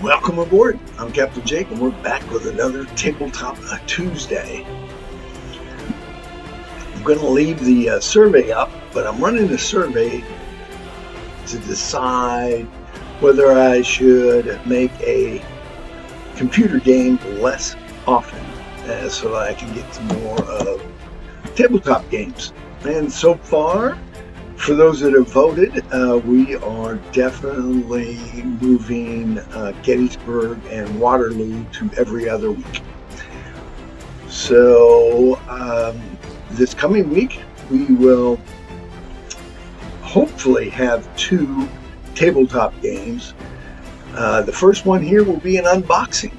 Welcome aboard. I'm Captain Jake, and we're back with another Tabletop Tuesday. I'm going to leave the survey up, but I'm running a survey to decide whether I should make a computer game less often, so that I can get to more of tabletop games. And so far, for those that have voted, we are definitely moving Gettysburg and Waterloo to every other week. So this coming week, we will hopefully have 2 tabletop games. The first one here will be an unboxing.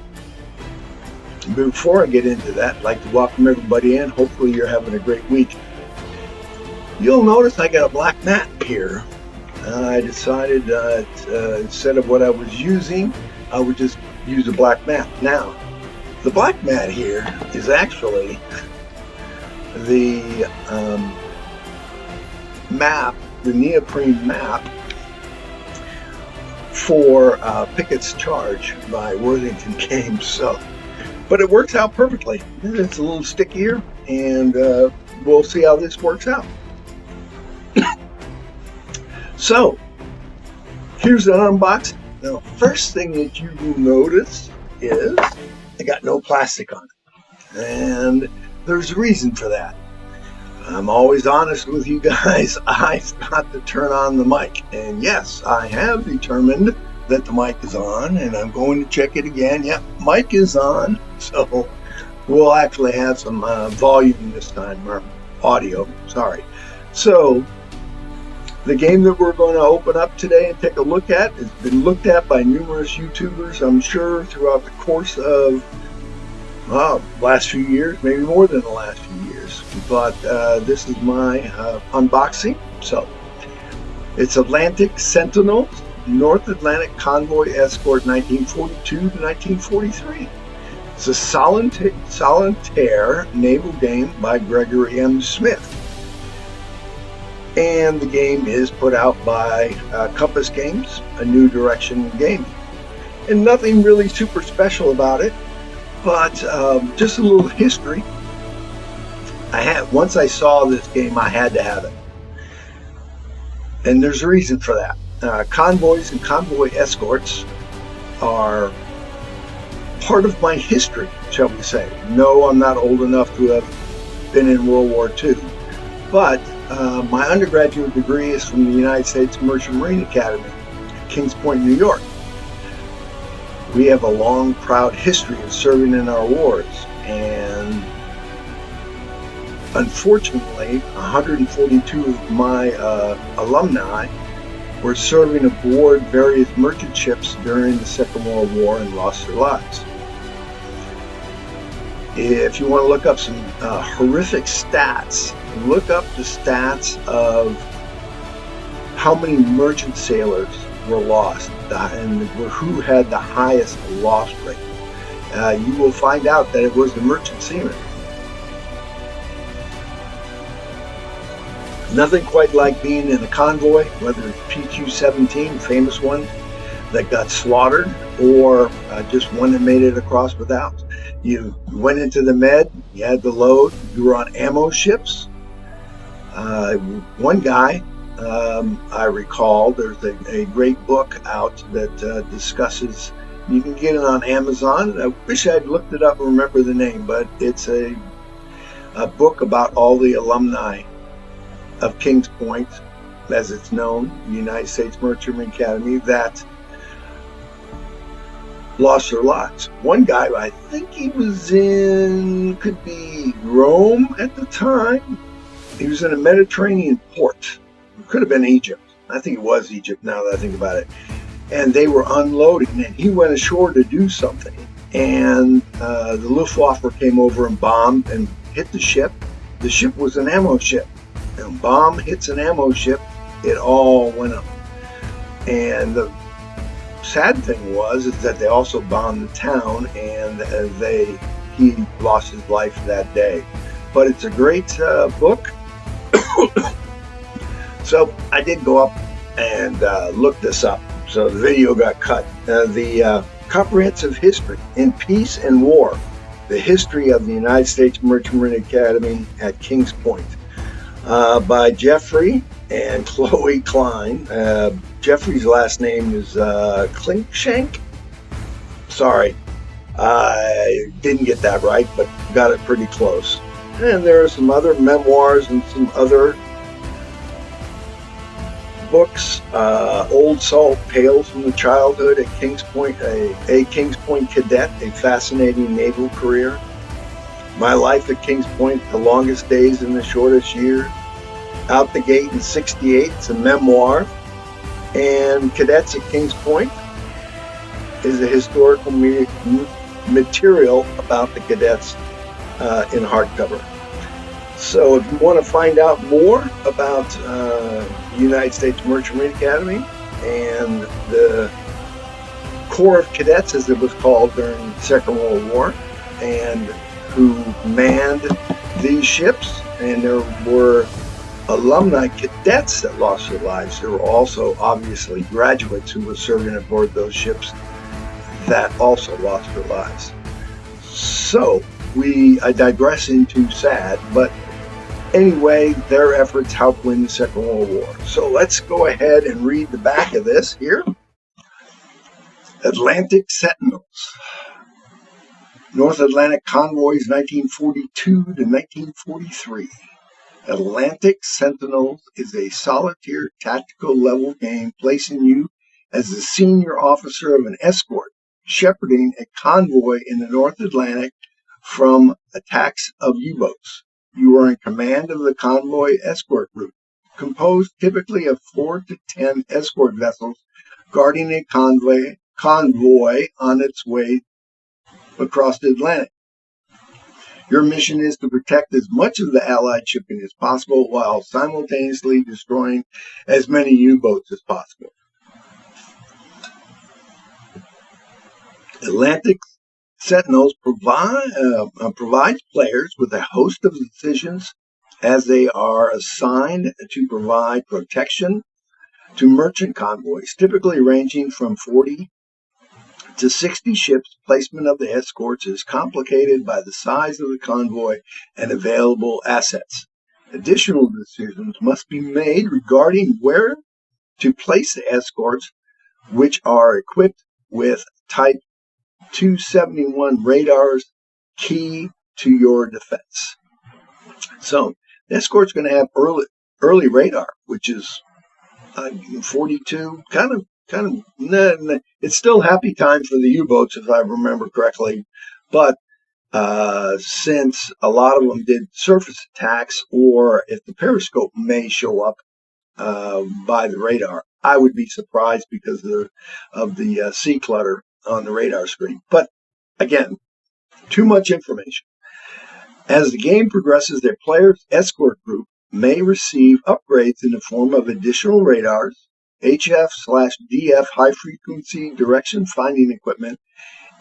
Before I get into that, I'd like to welcome everybody in. Hopefully you're having a great week. You'll notice I got a black mat here. I decided that instead of what I was using, I would just use a black mat. Now, the black mat here is actually the map, the neoprene map for Pickett's Charge by Worthington Games. So, but it works out perfectly. It's a little stickier, and we'll see how this works out. So, here's the unboxing. The first thing that you will notice is I got no plastic on it. And there's a reason for that. I'm always honest with you guys. I forgot to turn on the mic. And yes, I have determined that the mic is on, and I'm going to check it again. Yep, mic is on. So, we'll actually have some volume this time, or audio, sorry. So, the game that we're going to open up today and take a look at has been looked at by numerous YouTubers, I'm sure, throughout the course of last few years, maybe more than the last few years. But this is my unboxing. So, it's Atlantic Sentinels, North Atlantic Convoy Escort 1942 to 1943. It's a solitaire naval game by Gregory M. Smith. And the game is put out by Compass Games, a New Direction game. And nothing really super special about it, but just a little history. Once I saw this game, I had to have it. And there's a reason for that. Convoys and convoy escorts are part of my history, shall we say. No, I'm not old enough to have been in World War II, but my undergraduate degree is from the United States Merchant Marine Academy, Kings Point, New York. We have a long, proud history of serving in our wars, and unfortunately, 142 of my alumni were serving aboard various merchant ships during the Second World War and lost their lives. If you want to look up some horrific stats, look up the stats of how many merchant sailors were lost and who had the highest loss rate. You will find out that it was the merchant seamen. Nothing quite like being in a convoy, whether it's PQ-17, famous one, that got slaughtered, or just one that made it across without. You went into the med, you had the load, you were on ammo ships. One guy, I recall, there's a great book out that discusses, you can get it on Amazon. I wish I'd looked it up and remember the name, but it's a book about all the alumni of Kings Point, as it's known, the United States Merchant Marine Academy, that lost their lives. One guy, I think he was in, could be Rome at the time. He was in a Mediterranean port. It could have been Egypt. I think it was Egypt now that I think about it. And they were unloading, and he went ashore to do something. And the Luftwaffe came over and bombed and hit the ship. The ship was an ammo ship. And bomb hits an ammo ship, it all went up. And the sad thing is that they also bombed the town, and he lost his life that day. But it's a great book. So I did go up and look this up. So the video got cut. The Comprehensive History in Peace and War, the History of the United States Merchant Marine Academy at Kings Point, by Jeffrey and Chloe Klein. Jeffrey's last name is Clinkshank. Sorry, I didn't get that right, but got it pretty close. And there are some other memoirs and some other books. Old Salt, Tales from the Childhood at Kings Point, a Kings Point cadet, a fascinating naval career. My Life at Kings Point, The Longest Days and the Shortest Years. Out the Gate in '68, it's a memoir. And Cadets at Kings Point is a historical material about the cadets in hardcover. So if you want to find out more about the United States Merchant Marine Academy and the Corps of Cadets, as it was called during the Second World War, and who manned these ships, and there were alumni cadets that lost their lives. There were also obviously graduates who were serving aboard those ships that also lost their lives. So I digress into sad, but anyway, their efforts helped win the Second World War. So let's go ahead and read the back of this here. Atlantic Sentinels. North Atlantic Convoys 1942 to 1943. Atlantic Sentinels is a solitaire tactical level game placing you as the senior officer of an escort, shepherding a convoy in the North Atlantic from attacks of U-boats. You are in command of the Convoy Escort group, composed typically of 4 to 10 escort vessels guarding a convoy on its way across the Atlantic. Your mission is to protect as much of the Allied shipping as possible while simultaneously destroying as many U-boats as possible. Atlantic Sentinels provides players with a host of decisions as they are assigned to provide protection to merchant convoys, typically ranging from 40 to 60 ships. Placement of the escorts is complicated by the size of the convoy and available assets. Additional decisions must be made regarding where to place the escorts, which are equipped with Type 271 radars, key to your defense. So the escort's going to have early radar, which is 42, kind of, it's still happy time for the U-boats, if I remember correctly. But since a lot of them did surface attacks, or if the periscope may show up by the radar, I would be surprised because of the sea clutter on the radar screen. But again, too much information. As the game progresses, their player's escort group may receive upgrades in the form of additional radars, HF/DF high-frequency direction finding equipment,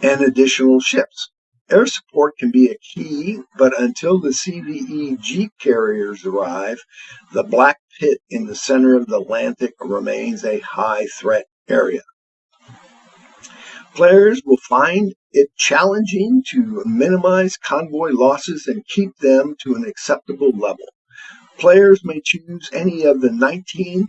and additional ships. Air support can be a key, but until the CVE Jeep carriers arrive, the black pit in the center of the Atlantic remains a high-threat area. Players will find it challenging to minimize convoy losses and keep them to an acceptable level. Players may choose any of the 19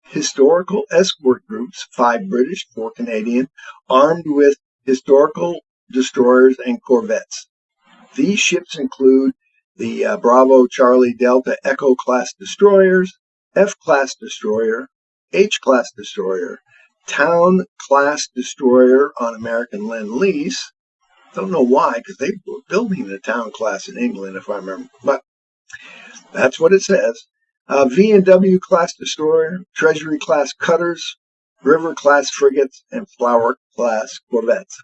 historical escort groups, 5 British, 4 Canadian, armed with historical destroyers and corvettes. These ships include the Bravo Charlie Delta Echo class destroyers, F class destroyer, H class destroyer, Town class destroyer on American Lend-Lease. Don't know why, because they were building the Town class in England, if I remember. But that's what it says. V&W class destroyer, Treasury class cutters, River class frigates, and Flower class corvettes.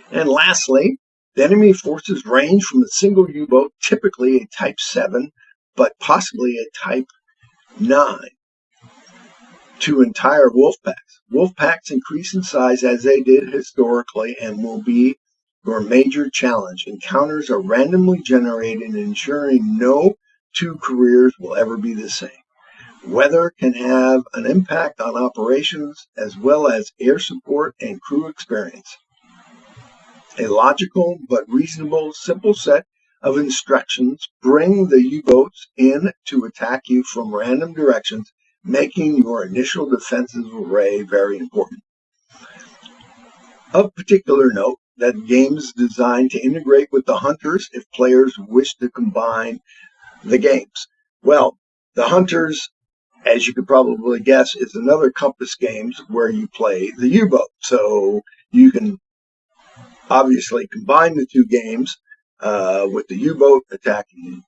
And lastly, the enemy forces range from a single U-boat, typically a Type 7, but possibly a Type 9, to entire wolfpacks. Wolfpacks increase in size as they did historically and will be your major challenge. Encounters are randomly generated, ensuring no two careers will ever be the same. Weather can have an impact on operations as well as air support and crew experience. A logical but reasonable, simple set of instructions bring the U-boats in to attack you from random directions, making your initial defensive array very important. Of particular note, that game is designed to integrate with the Hunters if players wish to combine the games. Well, the Hunters, as you could probably guess, is another Compass games where you play the U-boat. So you can obviously combine the two games with the U-boat attacking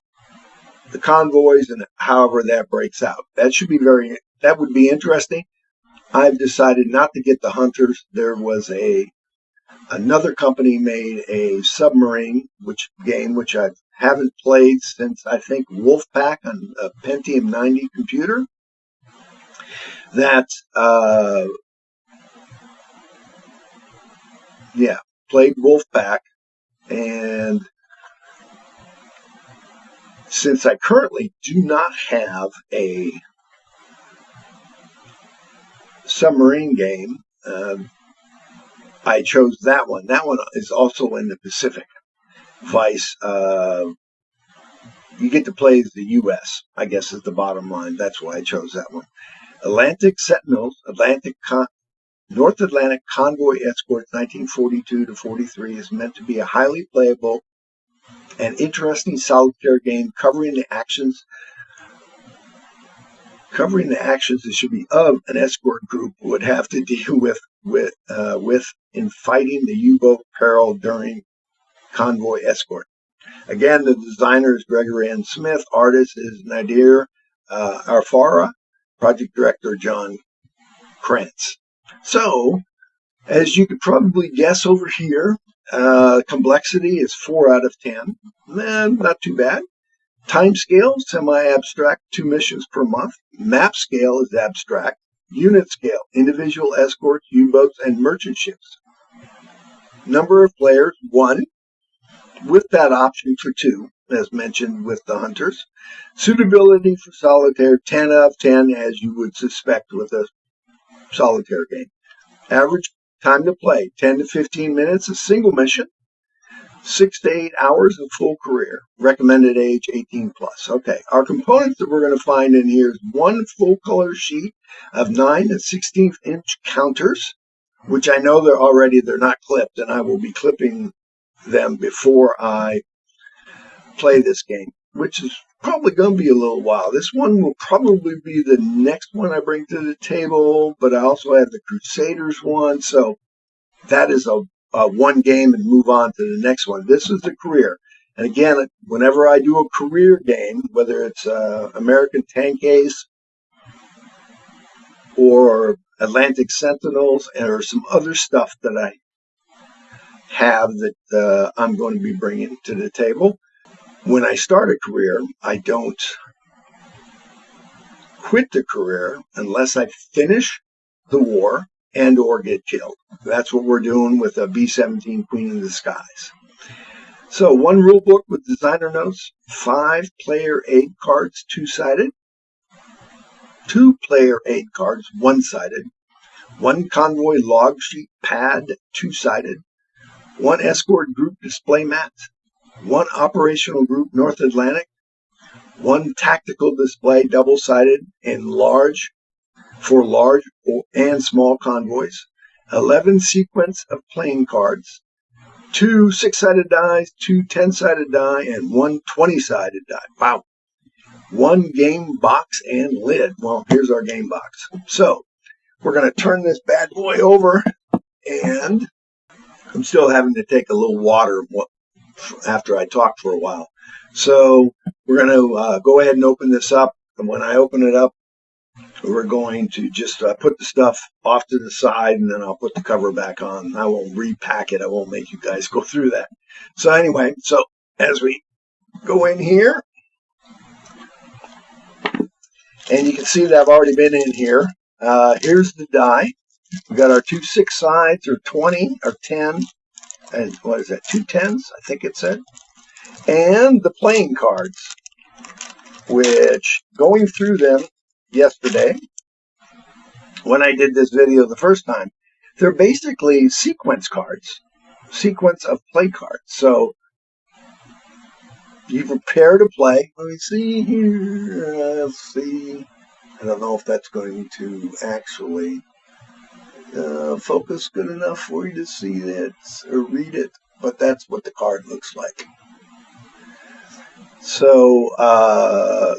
the convoys and however that breaks out. That would be interesting. I've decided not to get the Hunters. There was another company made a submarine which I haven't played since I think Wolfpack on a Pentium 90 computer. That played Wolfpack, and since I currently do not have a submarine game, I chose that one. That one is also in the Pacific. Vice, you get to play as the U.S., I guess is the bottom line. That's why I chose that one. Atlantic Sentinels, North Atlantic Convoy Escort 1942 to 43 is meant to be a highly playable and interesting solitaire game covering the actions it should be of an escort group would have to deal with in fighting the U-boat peril during Convoy Escort. Again, the designer is Gregory N. Smith, artist is Nadir Arfara, project director John Krantz. So, as you could probably guess over here, complexity is 4 out of 10. Not too bad. Time scale, semi-abstract, 2 missions per month. Map scale is abstract. Unit scale, individual escorts, U-boats, and merchant ships. Number of players, 1, with that option for 2, as mentioned with the Hunters. Suitability for solitaire, 10 out of 10, as you would suspect with a solitaire game. Average time to play, 10 to 15 minutes, a single mission. 6 to 8 hours of full career. Recommended age 18 plus. Okay, our components that we're going to find in here is 1 full color sheet of 9 to 16th inch counters, which I know they're not clipped, and I will be clipping them before I play this game, which is probably going to be a little while. This one will probably be the next one I bring to the table, but I also have the Crusaders one, so that is a one game and move on to the next one. This is the career. And again, whenever I do a career game, whether it's American Tank Ace or Atlantic Sentinels or some other stuff that I have that I'm going to be bringing to the table, when I start a career, I don't quit the career unless I finish the war and or get killed. That's what we're doing with a B-17 Queen of the Skies. So 1 rule book with designer notes, 5 player aid cards, 2-sided, 2 player aid cards, 1-sided, 1 convoy log sheet pad, 2-sided, 1 escort group display mat, 1 operational group North Atlantic, 1 tactical display double-sided and large for large and small convoys, 11 sequence of playing cards, 2 6-sided dice, 2 10-sided die, and 1 20-sided die. Wow. 1 game box and lid. Well, here's our game box. So we're going to turn this bad boy over, and I'm still having to take a little water after I talk for a while. So we're going to go ahead and open this up. And when I open it up, we're going to just put the stuff off to the side, and then I'll put the cover back on. I won't repack it. I won't make you guys go through that. So anyway, as we go in here, and you can see that I've already been in here. Here's the die. We got our 2 6-sides, or 20, or 10, and what is that, 2 10s, I think it said. And the playing cards, which going through them, yesterday when I did this video the first time. They're basically sequence cards, sequence of play cards. So you prepare to play. Let me see here. Let's see. I don't know if that's going to actually focus good enough for you to see it or read it, but that's what the card looks like. So,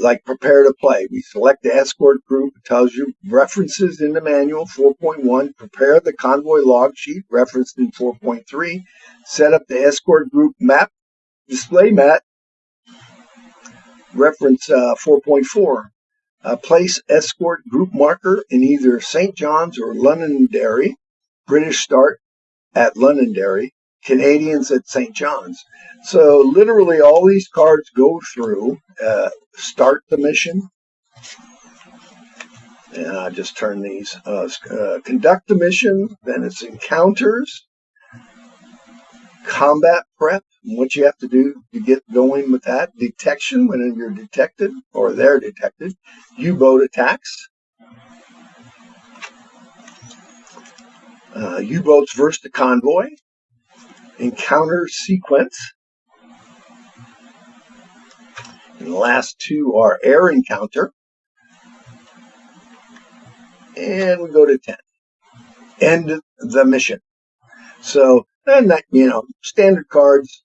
like prepare to play. We select the escort group. It tells you references in the manual, 4.1. Prepare the convoy log sheet, referenced in 4.3. Set up the escort group map, display mat, reference 4.4. Place escort group marker in either St. John's or Londonderry. British start at Londonderry. Canadians at St. John's. So literally all these cards go through, start the mission. And I just turn these, conduct the mission, then it's encounters, combat prep, and what you have to do to get going with that, detection when you're detected or they're detected, U-boat attacks, U-boats versus the convoy, encounter sequence, and the last two are air encounter, and we go to 10. End the mission. So, and that, standard cards,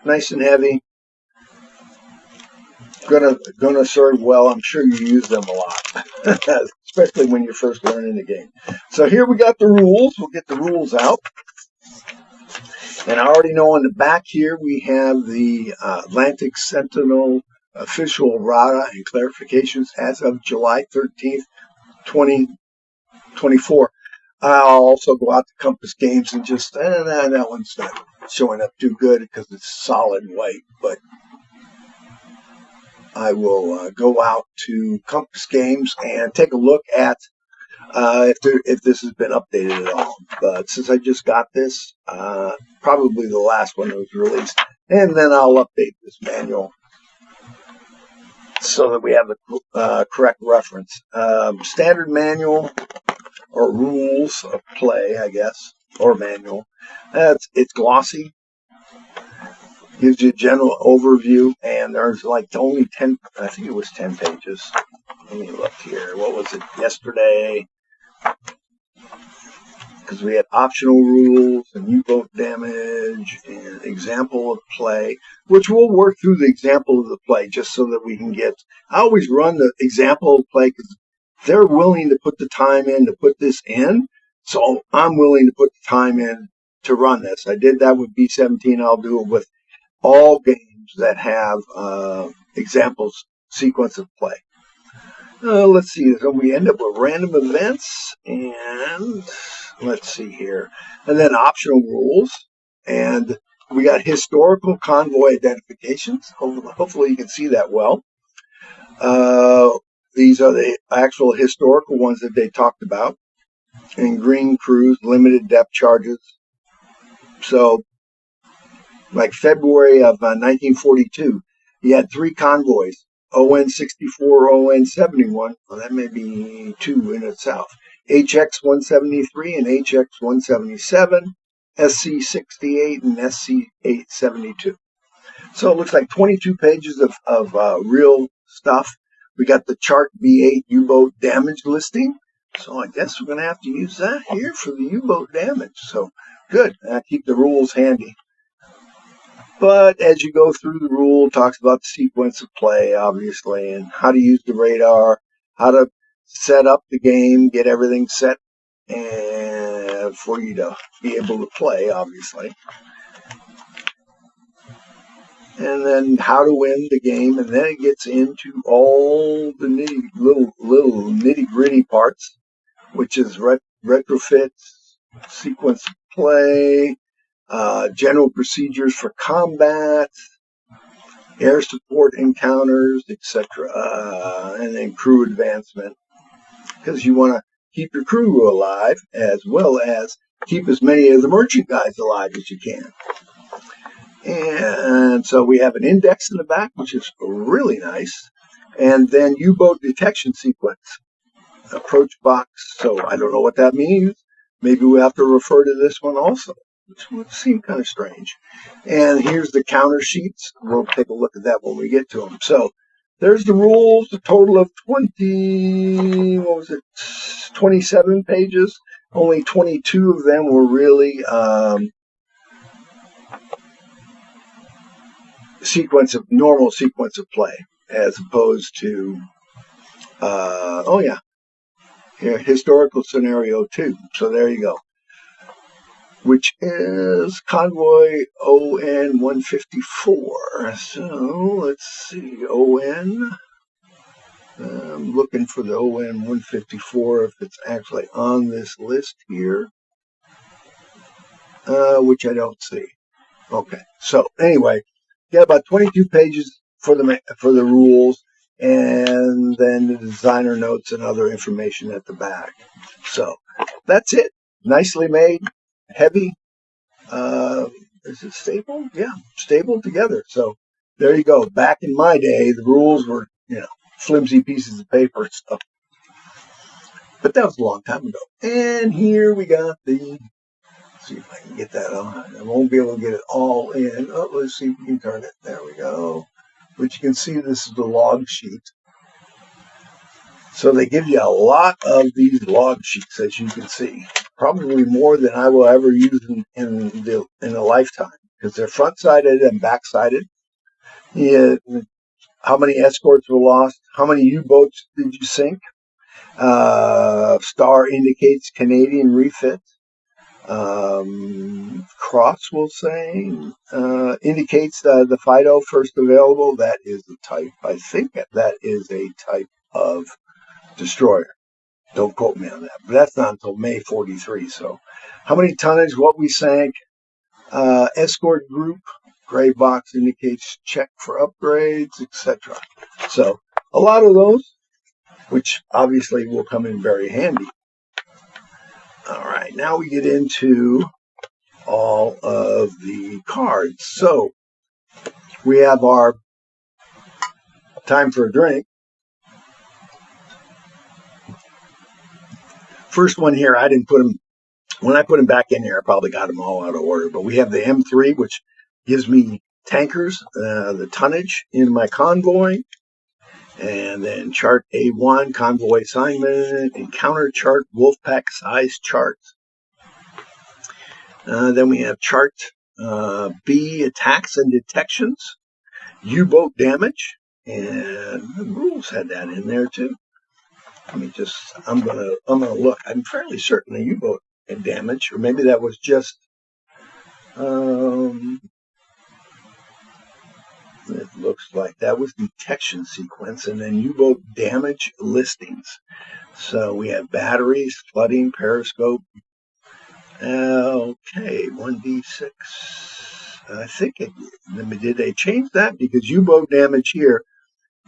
nice and heavy. Gonna serve well. I'm sure you use them a lot, especially when you're first learning the game. So here we got the rules. We'll get the rules out. And I already know on the back here we have the Atlantic Sentinel official errata and clarifications as of July 13th, 2024. I'll also go out to Compass Games and just, that one's not showing up too good because it's solid white, but I will go out to Compass Games and take a look at if this has been updated at all. But since I just got this, probably the last one that was released, and then I'll update this manual so that we have the correct reference. Standard manual or rules of play, I guess, or manual. It's glossy. Gives you a general overview, and there's like only 10, I think it was 10 pages. Let me look here. What was it yesterday? Because we had optional rules and U-boat damage and example of play, which we'll work through the example of the play just so that we can get. I always run the example of play because they're willing to put the time in to put this in, so I'm willing to put the time in to run this. I did that with B17. I'll do it with all games that have examples sequence of play. Let's see. So we end up with random events, and let's see here, and then optional rules, and we got historical convoy identifications. Hopefully you can see that well. These are the actual historical ones that they talked about. And green cruise, limited depth charges. So, like February of 1942, you had 3 convoys, ON-64, ON-71. Well, that may be 2 in itself. HX-173 and HX-177, SC-68 and SC-872. So it looks like 22 pages of real stuff. We got the Chart B8 U-boat damage listing. So I guess we're going to have to use that here for the U-boat damage. So good. Keep the rules handy. But as you go through the rule, it talks about the sequence of play, obviously, and how to use the radar, how to set up the game, get everything set and for you to be able to play, obviously. And then how to win the game, and then it gets into all the little nitty-gritty parts, which is retrofits, sequence of play, general procedures for combat, air support encounters, etc., and then crew advancement, because you want to keep your crew alive as well as keep as many of the merchant guys alive as you can. And so we have an index in the back, which is really nice. And then U-boat detection sequence. approach box. So I don't know what that means. Maybe we have to refer to this one also, which would seem kind of strange. And here's the counter sheets. We'll take a look at that when we get to them. So there's the rules, a total of 27 pages. Only 22 of them were really normal sequence of play, as opposed to historical scenario 2. So there you go, which is Convoy ON 154. So let's see, ON. I'm looking for the ON 154 if it's actually on this list here, which I don't see. Okay, so anyway, got about 22 pages for the rules, and then the designer notes and other information at the back. So that's it. Nicely made, heavy. Is it stapled? Yeah, stapled together. So there you go. Back in my day, the rules were, flimsy pieces of paper and stuff. But that was a long time ago. And here we got let's see if I can get that on. I won't be able to get it all in. Oh, let's see if we can turn it. There we go. But you can see this is the log sheet. So they give you a lot of these log sheets, as you can see. Probably more than I will ever use in a lifetime, because they're front-sided and back-sided. Yeah, how many escorts were lost? How many U-boats did you sink? Star indicates Canadian refit. Cross will say indicates the FIDO first available. That is the type. I think that is a type of destroyer. Don't quote me on that. But that's not until May 43. So how many tonnage, what we sank, escort group, gray box indicates check for upgrades, etc. So a lot of those, which obviously will come in very handy. All right, now we get into all of the cards. So we have our time for a drink. First one here, I didn't put them, when I put them back in here, I probably got them all out of order. But we have the M3, which gives me tankers, the tonnage in my convoy. And then chart A1, convoy assignment, encounter chart, wolfpack size charts. Then we have chart B, attacks and detections, U-boat damage, and the rules had that in there too. I'm gonna look. I'm fairly certain the U-boat had damage, or maybe that was just it looks like that was detection sequence, and then U-boat damage listings. So we have batteries, flooding, periscope. Okay, 1d6. I think did they change that? Because U-boat damage here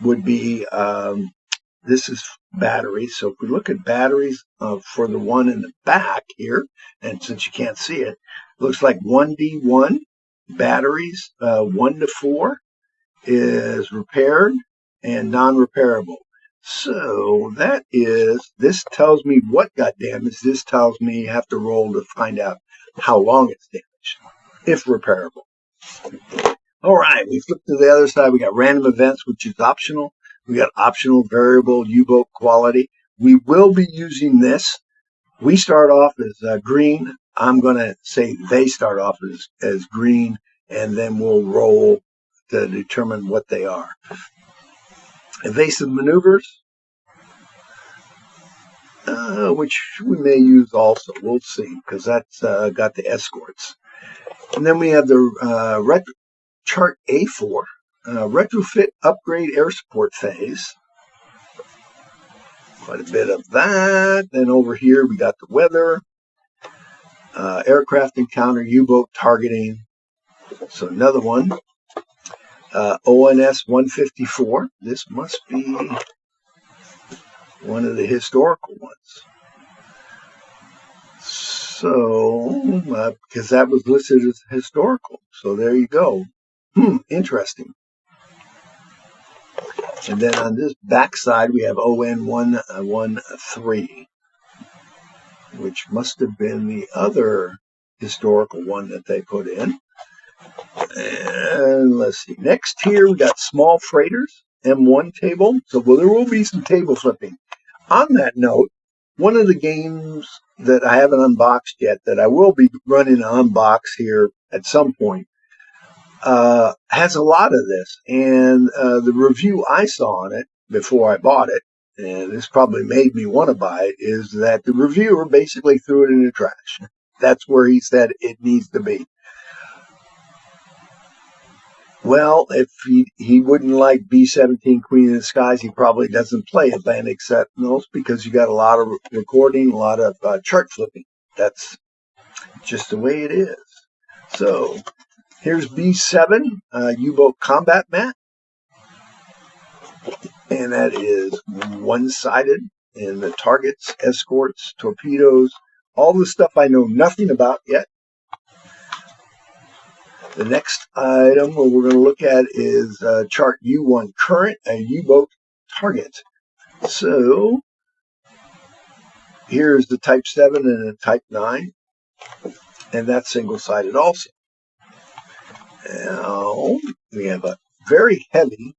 would be, this is batteries. So if we look at batteries for the one in the back here, and since you can't see it, looks like 1d1 batteries, 1 to 4 is repaired and non-repairable. So this tells me what got damaged. This tells me you have to roll to find out how long it's damaged, if repairable. All right, we flip to the other side. We got random events, which is optional. We got optional variable U-boat quality. We will be using this. We start off as green. I'm going to say they start off as green, and then we'll roll to determine what they are. Evasive maneuvers, which we may use also. We'll see, because that's got the escorts. And then we have the chart A4, retrofit upgrade air support phase. Quite a bit of that. Then over here we got the weather, aircraft encounter, U-boat targeting. So another one. ONS 154. This must be one of the historical ones. So, because that was listed as historical. So there you go. Interesting. And then on this back side, we have ON113, which must have been the other historical one that they put in. And let's see. Next here, we got small freighters, M1 table. So there will be some table flipping. On that note, one of the games that I haven't unboxed yet, that I will be running an unbox here at some point, has a lot of this. And the review I saw on it before I bought it, and this probably made me want to buy it, is that the reviewer basically threw it in the trash. That's where he said it needs to be. Well, if he wouldn't like B-17 Queen of the Skies, he probably doesn't play Atlantic Sentinels, because you got a lot of recording, a lot of chart flipping. That's just the way it is. So here's B7 U-boat combat mat, and that is one-sided, and the targets, escorts, torpedoes, all the stuff I know nothing about yet. The next item we're going to look at is chart U1 current, a U-boat target. So here's the Type 7 and the Type 9, and that's single-sided also. Now we have a very heavy,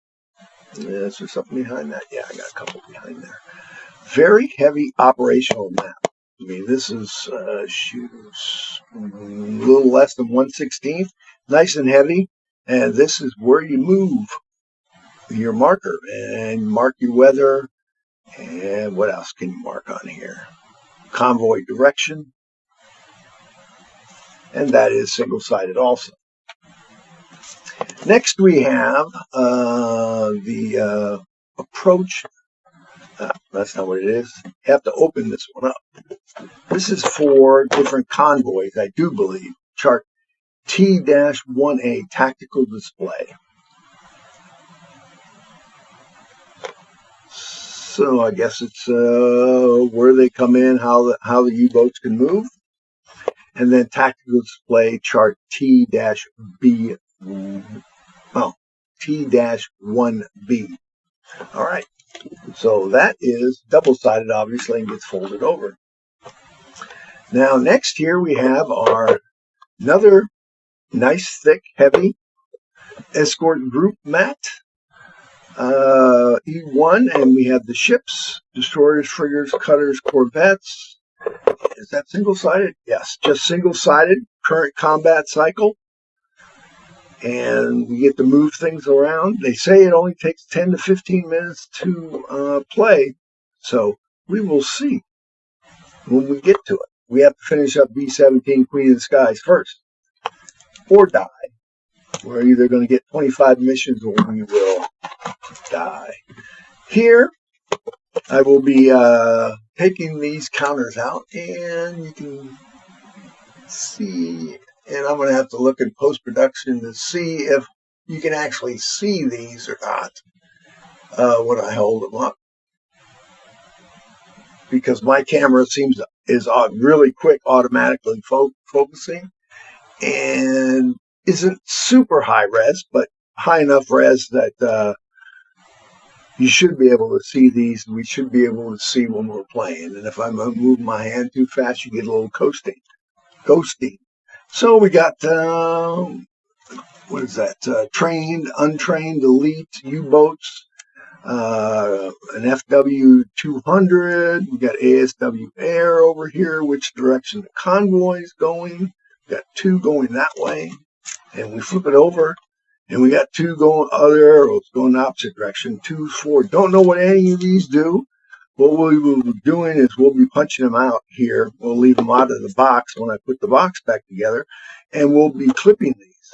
is there something behind that? Yeah, I got a couple behind there. Very heavy operational map. I mean, this is a little less than 1/16. Nice and heavy, and this is where you move your marker and mark your weather. And what else can you mark on here? Convoy direction, and that is single-sided also. Next we have the approach. That's not what it is. You have to open this one up. This is for different convoys, I do believe. Chart T-1A, tactical display. So I guess it's where they come in, how the U-boats can move. And then tactical display chart T-B. Oh, T-1B. All right. So that is double-sided, obviously, and gets folded over. Now, next here we have our another nice, thick, heavy escort group mat. E1, and we have the ships, destroyers, frigates, cutters, corvettes. Is that single-sided? Yes, just single-sided, current combat cycle. And we get to move things around. They say it only takes 10 to 15 minutes to play, so we will see when we get to it. We have to finish up B-17 Queen of the Skies first, or die. We're either going to get 25 missions or we will die. Here, I will be taking these counters out, and you can see, and I'm going to have to look in post-production to see if you can actually see these or not when I hold them up. Because my camera is really quick automatically focusing, and isn't super high res, but high enough res that you should be able to see these. We should be able to see when we're playing. And if I move my hand too fast, you get a little ghosting. So we got, what is that? Trained, untrained, elite, U-boats, an FW-200. We got ASW Air over here, which direction the convoy is going. We got two going that way. And we flip it over, and we got two going other arrows going the opposite direction. 2, 4. Don't know what any of these do. What we will be doing is we'll be punching them out here. We'll leave them out of the box when I put the box back together, and we'll be clipping these.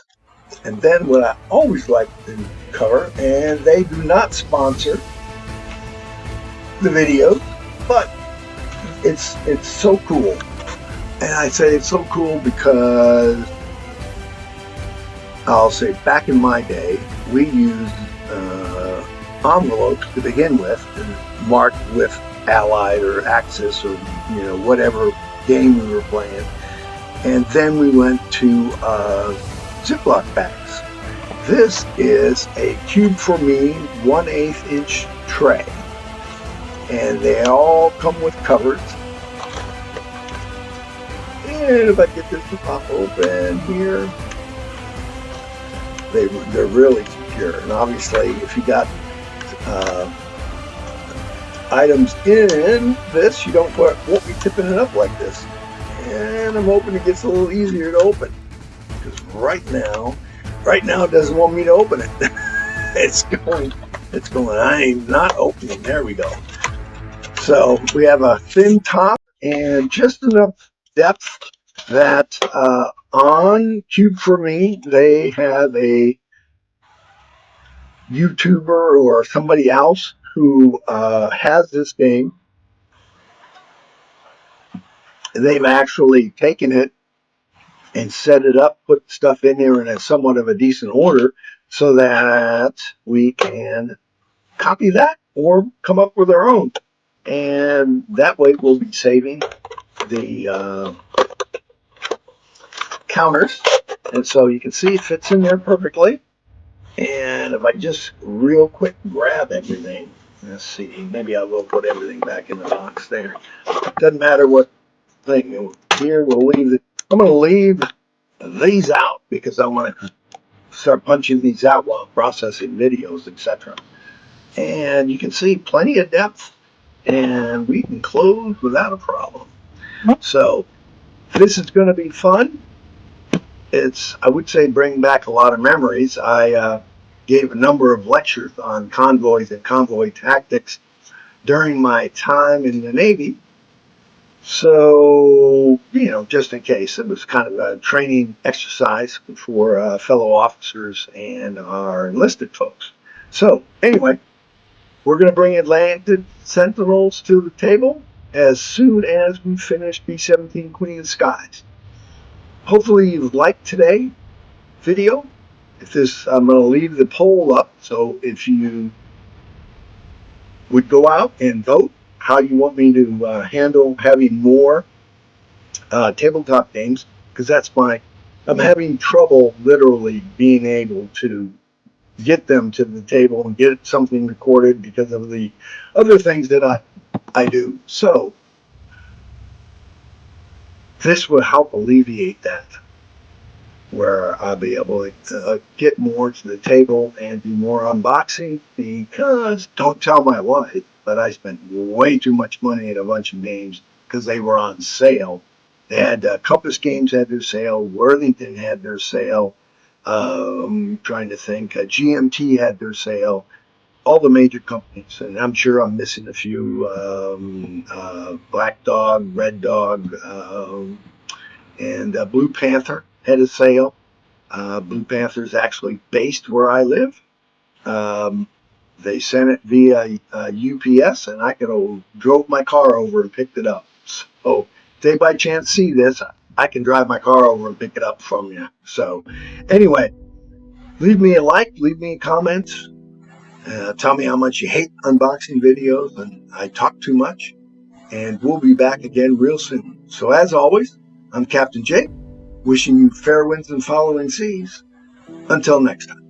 And then what I always like to cover, and they do not sponsor the videos, but it's so cool. And I say it's so cool because I'll say back in my day, we used envelopes to begin with, and marked with Allied or Axis or whatever game we were playing, and then we went to Ziploc bags. This is a Cube for Me 1/8 inch tray, and they all come with covers. And if I get this to pop open here, they're really secure. And obviously, if you got items in this, you won't be tipping it up like this. And I'm hoping it gets a little easier to open, because right now it doesn't want me to open it. it's going. I'm not opening. There we go. So we have a thin top and just enough depth that on Cube for Me, they have a YouTuber or somebody else who has this game. They've actually taken it and set it up, put stuff in there in a somewhat of a decent order so that we can copy that or come up with our own. And that way we'll be saving the counters. And so you can see it fits in there perfectly. And if I just real quick grab everything, let's see, maybe I will put everything back in the box there. Doesn't matter what thing here, we'll leave it. I'm going to leave these out because I want to start punching these out while processing videos, etc. And you can see plenty of depth, and we can close without a problem. So this is going to be fun. I would say, bring back a lot of memories. I gave a number of lectures on convoys and convoy tactics during my time in the Navy. So, just in case, it was kind of a training exercise for fellow officers and our enlisted folks. So, anyway, we're going to bring Atlantic Sentinels to the table as soon as we finish B-17 Queen of the Skies. Hopefully you liked today's video. I'm going to leave the poll up, so if you would go out and vote how you want me to handle having more tabletop games, because I'm having trouble literally being able to get them to the table and get something recorded because of the other things that I do. So this will help alleviate that, where I'll be able to get more to the table and do more unboxing, because, don't tell my wife, but I spent way too much money at a bunch of games because they were on sale. They had Compass Games had their sale, Worthington had their sale, trying to think, GMT had their sale, all the major companies, and I'm sure I'm missing a few, Black Dog, Red Dog, and Blue Panther had a sale. Blue Panther is actually based where I live. They sent it via UPS, and I drove my car over and picked it up. So if they by chance see this, I can drive my car over and pick it up from you. So anyway, leave me a like, leave me comments. Tell me how much you hate unboxing videos and I talk too much. And we'll be back again real soon. So as always, I'm Captain Jake, wishing you fair winds and following seas. Until next time.